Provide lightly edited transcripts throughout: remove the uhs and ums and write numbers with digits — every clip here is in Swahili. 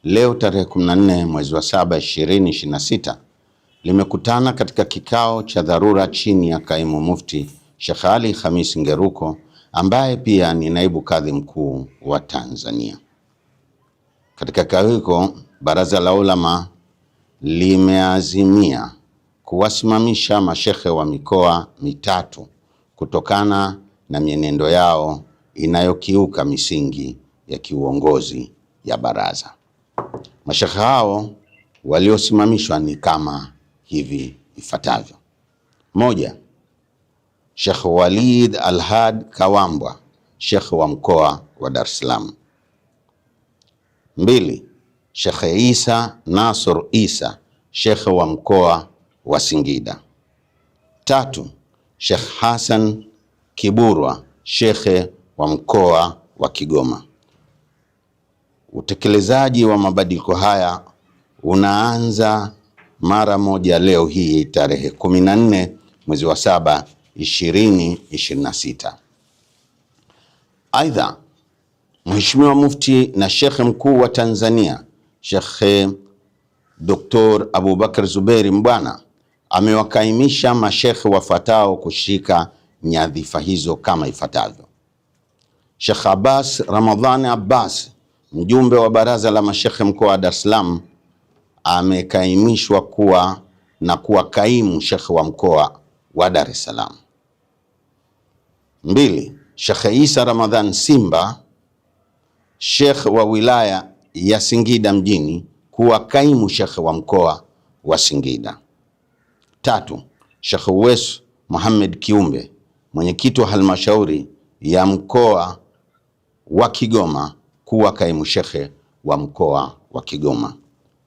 leo tarehe 14 mwezi wa 7 2026 limekutana katika kikao cha dharura chini ya Kaimu Mufti Sheikh Ali Khamis Ngeruko ambaye pia ni naibu kadhi mkuu wa Tanzania. Katika kikao hicho, Baraza la Ulama limeazimia kuwasimamisha mashekhe wa mikoa mitatu kutokana na mienendo yao inayokiuka misingi ya kiuongozi ya baraza. Mashekhe hao waliosimamishwa ni kama hivi ifuatavyo: moja, Sheikh Walid Alhad Kawambwa, Sheikh wa mkoa wa Dar es Salaam. Mbili, Sheikh Isa Nasr Isa, Sheikh wa mkoa wa Singida. Tatu, Sheikh Hassan Kiburwa, Sheikh wa mkoa wa Kigoma. Utekelezaji wa mabadiliko haya unaanza mara moja leo hii tarehe 14 mwezi wa 7 2026. Aidha, Mheshimiwa Mufti na Sheikh Mkuu wa Tanzania Sheikh Dr. Abubakar Zuberi Mbwana amewakaimisha mashekhe wafuatao kushika nyadhifa hizo kama ifuatavyo: Sheikh Abbas Ramadhani Abbas, mjumbe wa Baraza la Mashekhe mkoa wa Dar es Salaam, amekaimishwa kuwa kaimu shekhe wa mkoa wa Dar es Salaam. Mbili, Sheikh Isa Ramadhan Simba, Sheikh wa wilaya ya Singida mjini, kuwa kaimu shekhe wa mkoa wa Singida. Tatu, Sheikh Uwais Muhammad Kiumbe, mwenyekiti wa halmashauri ya mkoa wa Kigoma, kuwa kaimu shekhe wa mkoa wa Kigoma.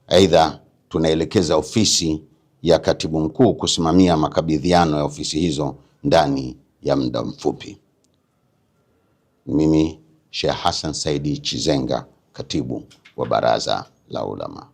Aidha, tunaelekeza ofisi ya katibu mkuu kusimamia makabidhiano ya ofisi hizo ndani ya muda mfupi. Mimi Sheikh Hassan Saidi Chizenga, katibu wa Baraza la Ulama.